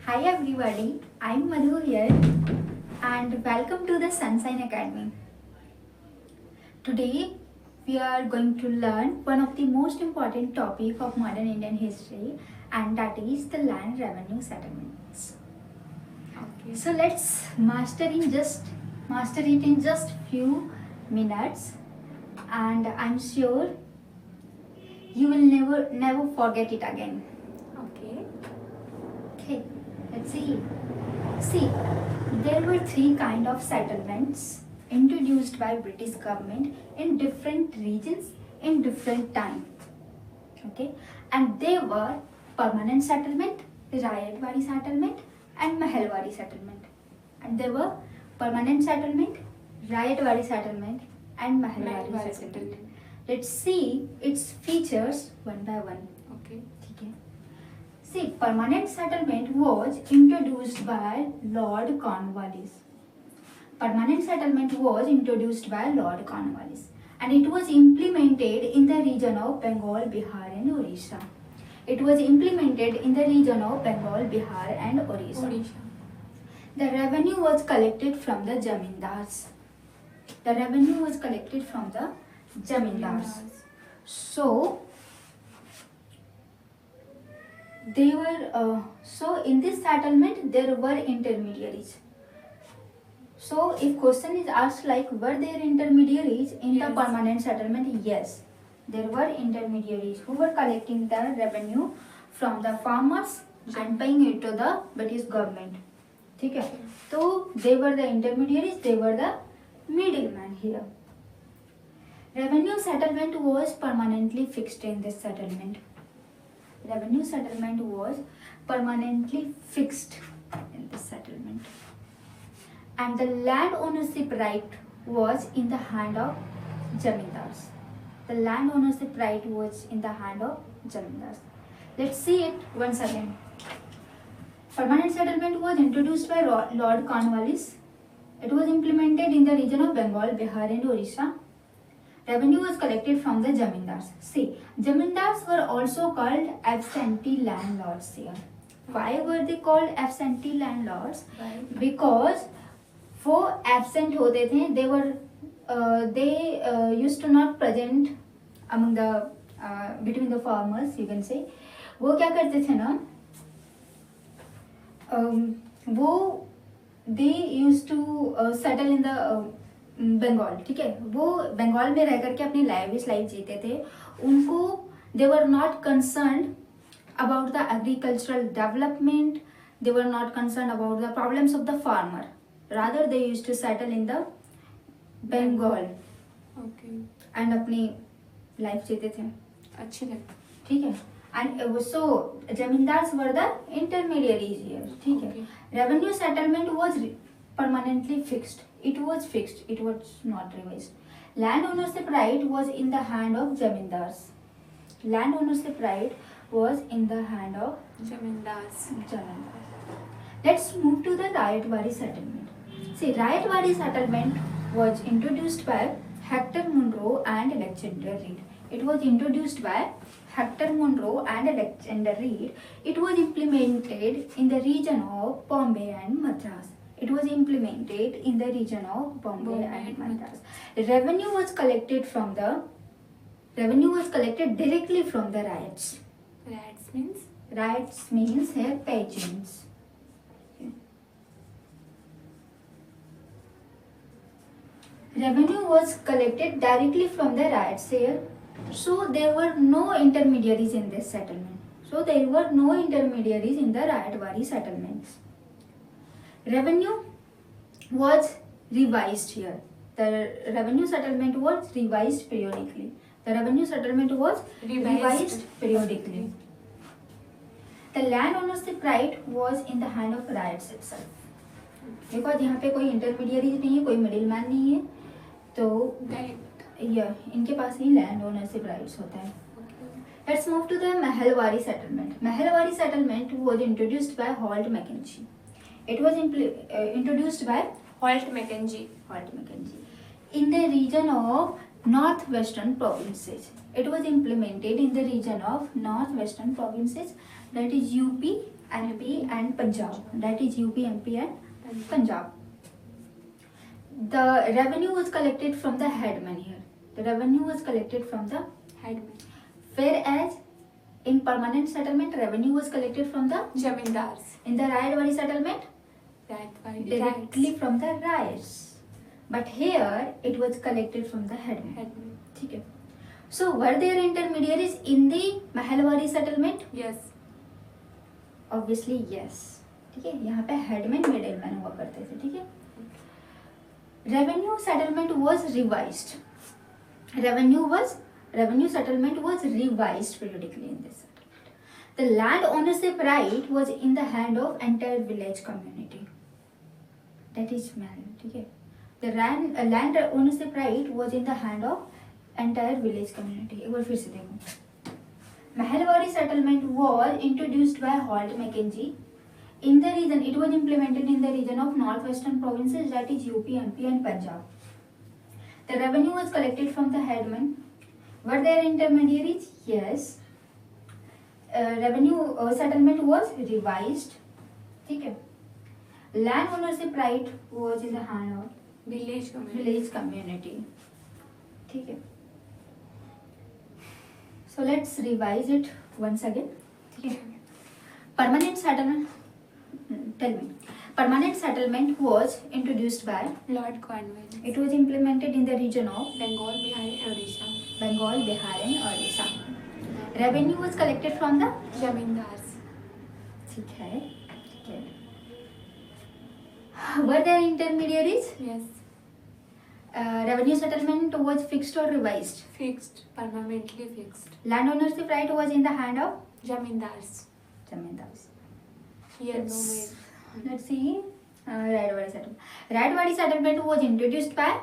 Hi everybody, I'm Madhu here and welcome to the Sunshine Academy. Today we are going to learn one of the most important topic of modern Indian history, and that is the land revenue settlements. Okay. So let's master it in just few minutes, and I'm sure you will never forget it again. Okay. Okay, let's see. See, there were three kind of settlements introduced by British government in different regions in different time. Okay, and they were permanent settlement, Rayatwadi settlement, and Mahalwadi settlement. And they were permanent settlement, Rayatwadi settlement, and Mahalwadi settlement. Let's see its features one by one. Okay. Okay. See, permanent settlement was introduced by Lord Cornwallis. Permanent settlement was introduced by Lord Cornwallis, and it was implemented in the region of Bengal, Bihar and Orissa. It was implemented in the region of Bengal, Bihar and Orissa. The revenue was collected from the Jamindars. The revenue was collected from the Jamindars. So, they were so in this settlement there were intermediaries. So if question is asked like were there intermediaries in the Yes. permanent settlement? Yes, there were intermediaries who were collecting the revenue from the farmers and paying it to the British government. ठीक है, तो they were the intermediaries, they were the middleman here. Revenue settlement was permanently fixed in this settlement. Revenue settlement was permanently fixed in this settlement, and the land ownership right was in the hand of Jamindars. The land ownership right was in the hand of Jamindars. Let's see it once again. Permanent settlement was introduced by Lord Cornwallis. It was implemented in the region of Bengal, Bihar and Orissa. Revenue was collected from the Jamindars. See, Jamindars were also called absentee landlords here. Why were they called absentee landlords? Right. Because वो absent होते थे. They used to not present among the between the farmers, you can say. वो क्या करते थे ना? वो they used to settle in the Bengal. ठीक है, वो बंगाल में रह करके अपनी लाइफ जीते थे. उनको they were not concerned about the agricultural development. They were not concerned about the problems of the farmer. Rather, they used to settle in the Bengal Okay. and अपनी लाइफ जीते थे. अच्छी लगती. ठीक है, and so zamindars were the intermediaries here. ठीक है. Okay. Revenue settlement was permanently fixed. It was fixed. It was not revised. Land ownership right was in the hand of zamindars. Land ownership right was in the hand of Jamindars. zamindars. Let's move to the Rayatwadi settlement. See, Rayatwadi settlement was introduced by Hector Munro and Alexander Reed. It was introduced by Hector Munro and Alexander Reed. It was implemented in the region of Bombay and Madras. It was implemented in the region of Bombay and Madras. Revenue was collected directly from the riots. Rats means? Riots means here pageants. Revenue was collected directly from the riots here. So there were no intermediaries in this settlement. So there were no intermediaries in the Rayatwadi settlements. Revenue was revised here. The revenue settlement was revised periodically. The revenue settlement was revised periodically. The land ownership right was in the hand of riots itself. Because यहाँ पे कोई intermediaries नहीं है, कोई middleman नहीं है, तो इनके पास ही land ownership rights होता है. Let's move to the Mahalwadi settlement. Mahalwadi settlement was introduced by Holt Mackenzie. It was introduced by Holt Mackenzie. In the region of northwestern provinces. It was implemented in the region of northwestern provinces, that is UP MP and Punjab. That is UP, MP and Punjab. The revenue was collected from the headman here. The revenue was collected from the Headman. whereas in permanent settlement revenue was collected from the Jamindars. in the Rayadwadi settlement directly Rats. from the riots. But here it was collected from the headman. Headman. ठीक है. So were there intermediaries in the Mahalwari settlement? Yes. Obviously yes. ठीक है. यहाँ पे headman middleman हुआ करते थे. ठीक है. Revenue settlement was revised. Revenue settlement was revised periodically in this settlement. The land ownership right was in the hand of entire village community. That is man. ठीक है. The land ownership right was in the hand of entire village community. एक बार फिर से देखो. Mahalwari settlement was introduced by Holt Mackenzie. In the region, it was implemented in the region of northwestern provinces, that is UP, MP and Punjab. The revenue was collected from the headman. Were there intermediaries? Yes. Revenue settlement was revised. ठीक है. Land ownership right was in the hand of Village community. village community. ठीक है. So let's revise it once again. ठीक है. Permanent settlement. Tell me. Permanent settlement was introduced by. Lord Cornwallis. It was implemented in the region of Bengal, Bihar and Odisha. Bengal, Bihar, and Orissa. Revenue was collected from the. Jamindars. ठीक है. ठीक है. Were there intermediaries? Yes. Revenue settlement was fixed or revised. Fixed. Permanently fixed. Land ownership right was in the hand of Jamindars. zamindars. Here no Let's see. Rayadwadi settlement. Rayadwadi settlement was introduced by.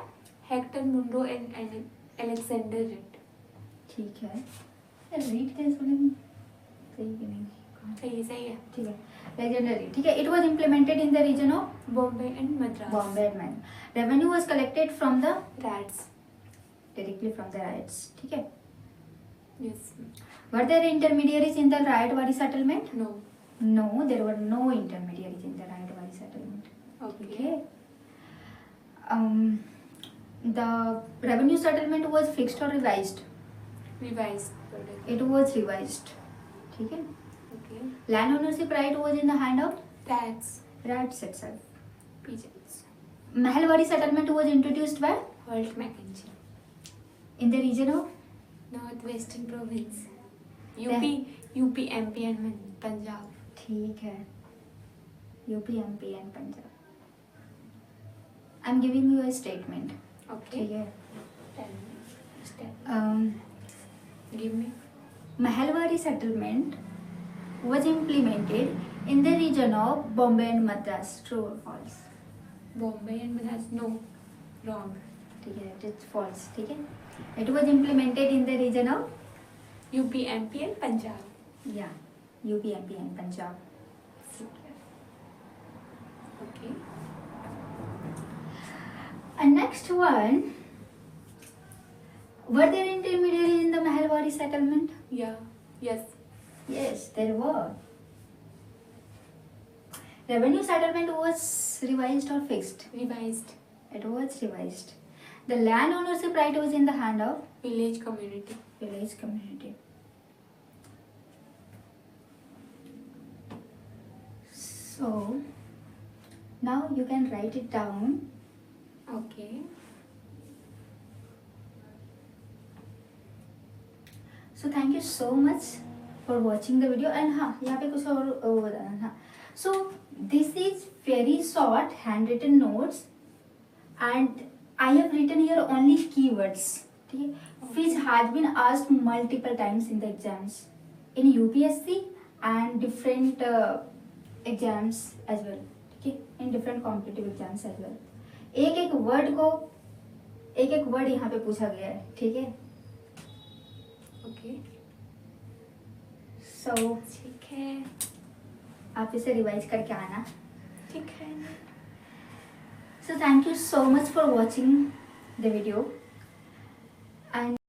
Hector Munro and Alexander Reed. ठीक है. Read कैसे बोलेंगे? सही कि नहीं? सही है. ठीक है. Legendary. ठीक है. It was implemented in the region of Bombay and Madras. Bombay and Madras. Revenue was collected from the Rats. directly from the riots. ठीक है. Yes. Were there intermediaries in the Rayadwadi settlement? No. No, there were no intermediaries in the Rayadwadi settlement. Okay. The revenue settlement was fixed or revised. Revised. It was revised. ठीक है. Okay. Land ownership right was in the hand of Rats. riots itself. Pigeons. Mahalwari settlement was introduced by Holt Mackenzie. in the region of Northwestern province. Then- UP, MP and Punjab. ठीक है. UP, MP and Punjab. I'm giving you a statement. Okay. ठीक है. Tell me. Step. Give me. Mahalwari settlement was implemented in the region of Bombay and Madras. True or false? Bombay and Madras. No. Wrong. ठीक है. It is false. ठीक है. It was implemented in the region of UP, MP and Punjab. yeah, UP, MP and Punjab. Okay. And next one, were there intermediaries in the Mahalwari settlement? Yeah. Yes. Yes, there were. Revenue settlement was revised or fixed? Revised. It was revised. The land ownership right was in the hand of Village community. village community. So now you can write it down. Okay. So thank you so much for watching the video. And हाँ यहाँ पे कुछ और बताना हाँ. So this is very short handwritten notes and I have written here only keywords. ठीक है. Which has been asked multiple times in the exams in UPSC and different exams as well. ठीक है. In different competitive exams as well. एक एक word यहाँ पे पूछा गया है. ठीक है. Okay. So ठीक है. आप इसे रिवाइज करके आना. ठीक है. So thank you so much for watching the video. And